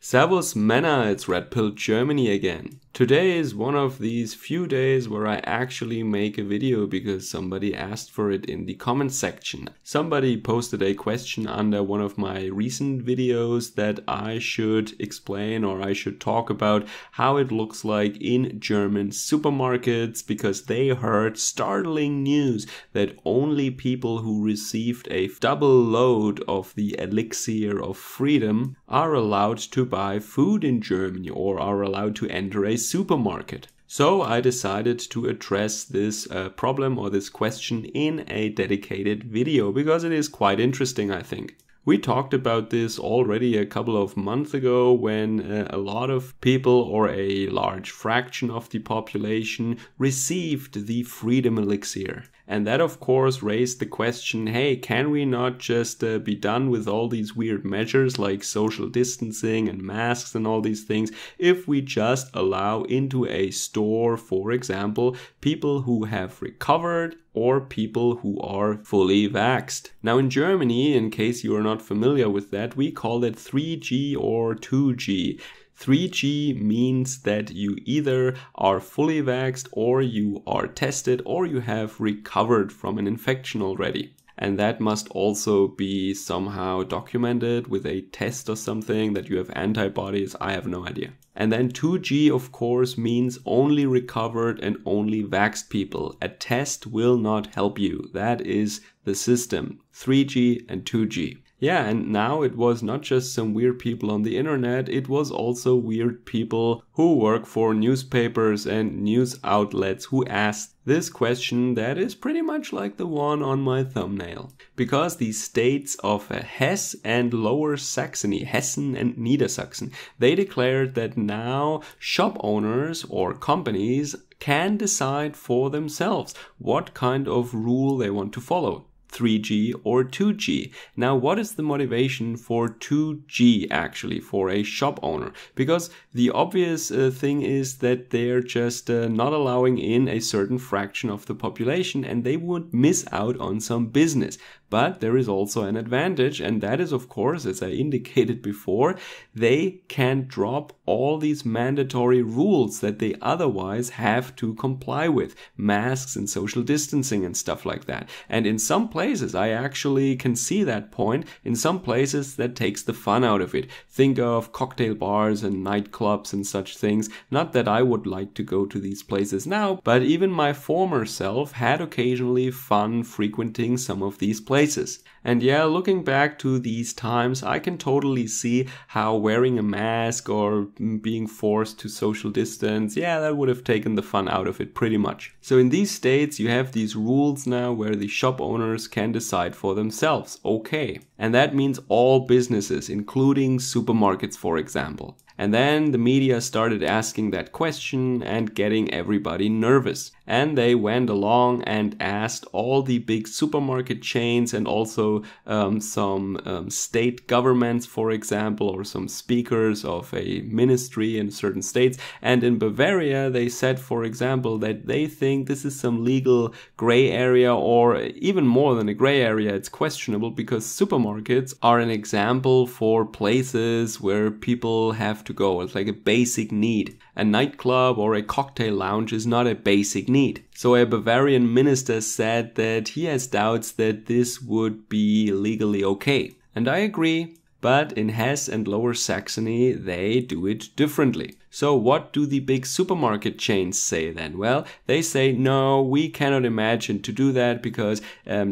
Servus Männer, it's Red Pill Germany again. Today is one of these few days where I actually make a video because somebody asked for it in the comment section. Somebody posted a question under one of my recent videos that I should explain or I should talk about how it looks like in German supermarkets because they heard startling news that only people who received a double load of the Elixir of freedom are allowed to buy food in Germany or are allowed to enter a supermarket. So I decided to address this problem or this question in a dedicated video because it is quite interesting, I think. We talked about this already a couple of months ago when a lot of people or a large fraction of the population received the freedom elixir. And that of course raised the question, hey, can we not just be done with all these weird measures like social distancing and masks and all these things if we just allow into a store, for example, people who have recovered or people who are fully vaxxed. Now in Germany, in case you are not familiar with that, we call it 3G or 2G. 3G means that you either are fully vaxxed or you are tested or you have recovered from an infection already. And that must also be somehow documented with a test or something that you have antibodies. I have no idea. And then 2G, of course, means only recovered and only vaxxed people. A test will not help you. That is the system. 3G and 2G. Yeah, and now it was not just some weird people on the internet, it was also weird people who work for newspapers and news outlets who asked this question that is pretty much like the one on my thumbnail. Because the states of Hesse and Lower Saxony, Hessen and Niedersachsen, they declared that now shop owners or companies can decide for themselves what kind of rule they want to follow. 3G or 2G. Now, what is the motivation for 2G actually for a shop owner? Because the obvious thing is that they're just not allowing in a certain fraction of the population and they would miss out on some business. But there is also an advantage, and that is, of course, as I indicated before, they can drop all these mandatory rules that they otherwise have to comply with, masks and social distancing and stuff like that. And in some places, I actually can see that point. In some places, that takes the fun out of it. Think of cocktail bars and nightclubs and such things. Not that I would like to go to these places now, but even my former self had occasionally fun frequenting some of these places. And yeah, looking back to these times, I can totally see how wearing a mask or being forced to social distance, yeah, that would have taken the fun out of it pretty much. So in these states, you have these rules now where the shop owners can decide for themselves. Okay. And that means all businesses, including supermarkets, for example. And then the media started asking that question and getting everybody nervous. And they went along and asked all the big supermarket chains and also some state governments, for example, or some speakers of a ministry in certain states. And in Bavaria, they said, for example, that they think this is some legal gray area, or even more than a gray area. It's questionable because supermarkets are an example for places where people have to go. It's like a basic need. A nightclub or a cocktail lounge is not a basic need. So a Bavarian minister said that he has doubts that this would be legally okay. And I agree. But in Hesse and Lower Saxony, they do it differently. So what do the big supermarket chains say then? Well, they say, no, we cannot imagine to do that because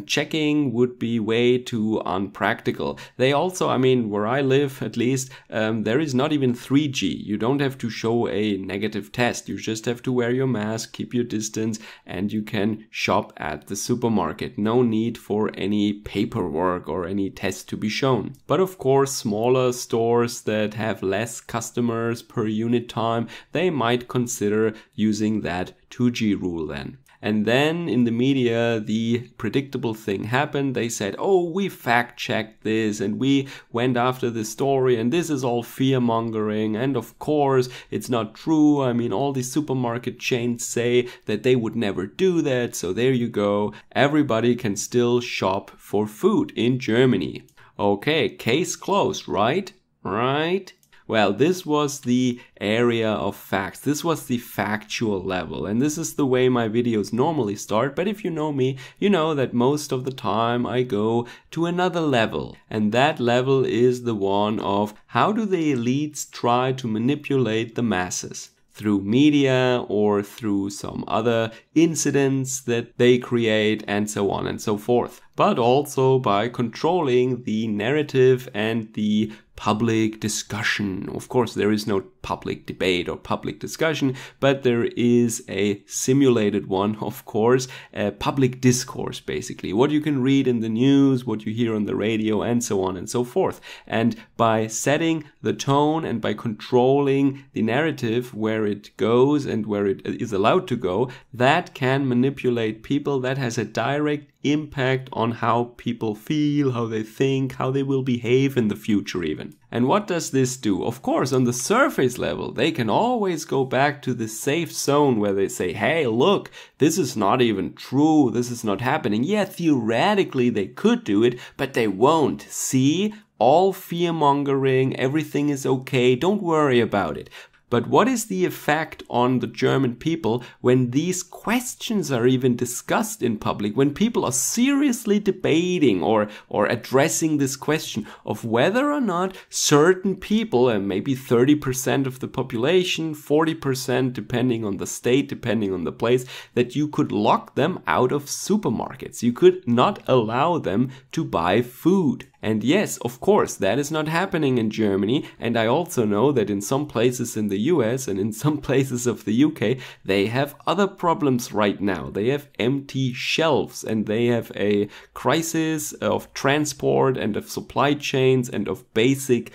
checking would be way too unpractical. They also, I mean, where I live at least, there is not even 3G. You don't have to show a negative test. You just have to wear your mask, keep your distance, and you can shop at the supermarket. No need for any paperwork or any test to be shown. But of course, smaller stores that have less customers per unit time, they might consider using that 2G rule then. And then in the media, the predictable thing happened. They said, oh, we fact-checked this and we went after the story and this is all fear-mongering. And of course, it's not true. I mean, all the supermarket chains say that they would never do that. So there you go. Everybody can still shop for food in Germany. Okay, case closed, right? right? Well, this was the area of facts. This was the factual level. And this is the way my videos normally start. But if you know me, you know that most of the time I go to another level. And that level is the one of how do the elites try to manipulate the masses? Through media or through some other incidents that they create and so on and so forth. But also by controlling the narrative and the public discussion. Of course, there is no public debate or public discussion, but there is a simulated one, of course, a public discourse, basically. What you can read in the news, what you hear on the radio, and so on and so forth. And by setting the tone and by controlling the narrative where it goes and where it is allowed to go, that can manipulate people. That has a direct impact on how people feel, how they think, how they will behave in the future even. And what does this do? Of course, on the surface level, they can always go back to the safe zone where they say, hey, look, this is not even true, this is not happening. Yeah, theoretically they could do it, but they won't. See? All fear-mongering, everything is okay, don't worry about it. But what is the effect on the German people when these questions are even discussed in public, when people are seriously debating or addressing this question of whether or not certain people, and maybe 30% of the population, 40% depending on the state, depending on the place, that you could lock them out of supermarkets. You could not allow them to buy food. And yes, of course, that is not happening in Germany. And I also know that in some places in the US and in some places of the UK, they have other problems right now. They have empty shelves and they have a crisis of transport and of supply chains and of basic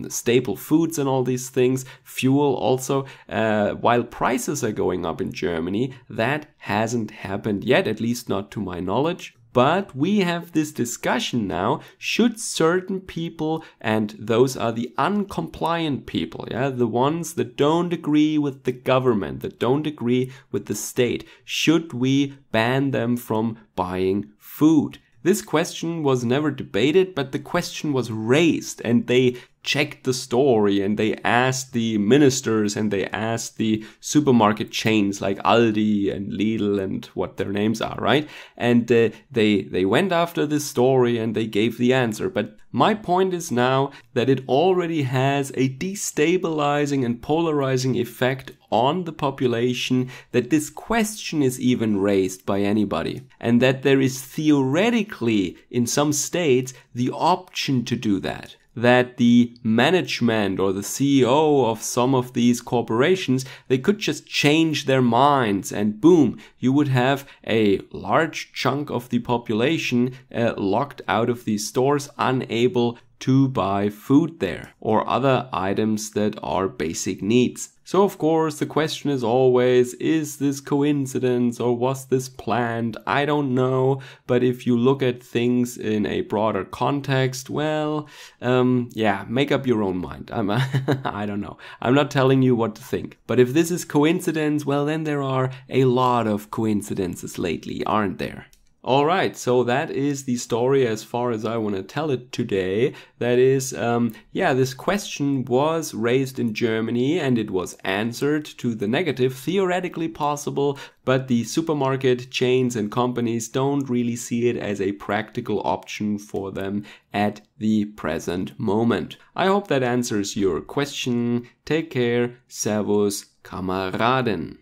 staple foods and all these things. Fuel also. While prices are going up in Germany, that hasn't happened yet, at least not to my knowledge. But we have this discussion now, should certain people, and those are the uncompliant people, yeah, the ones that don't agree with the government, that don't agree with the state, should we ban them from buying food? This question was never debated, but the question was raised, and they checked the story and they asked the ministers and they asked the supermarket chains like Aldi and Lidl and what their names are, right? And they went after this story and they gave the answer. But my point is now that it already has a destabilizing and polarizing effect on the population, that this question is even raised by anybody, and that there is theoretically in some states the option to do that. That the management or the CEO of some of these corporations, they could just change their minds and boom, you would have a large chunk of the population locked out of these stores, unable to buy food there or other items that are basic needs. So of course the question is always, is this coincidence or was this planned? I don't know, but if you look at things in a broader context, well, yeah, make up your own mind. I don't know. I'm not telling you what to think. But if this is coincidence, well then there are a lot of coincidences lately, aren't there? Alright, so that is the story as far as I want to tell it today. That is, this question was raised in Germany and it was answered to the negative, theoretically possible, but the supermarket chains and companies don't really see it as a practical option for them at the present moment. I hope that answers your question. Take care. Servus, Kameraden.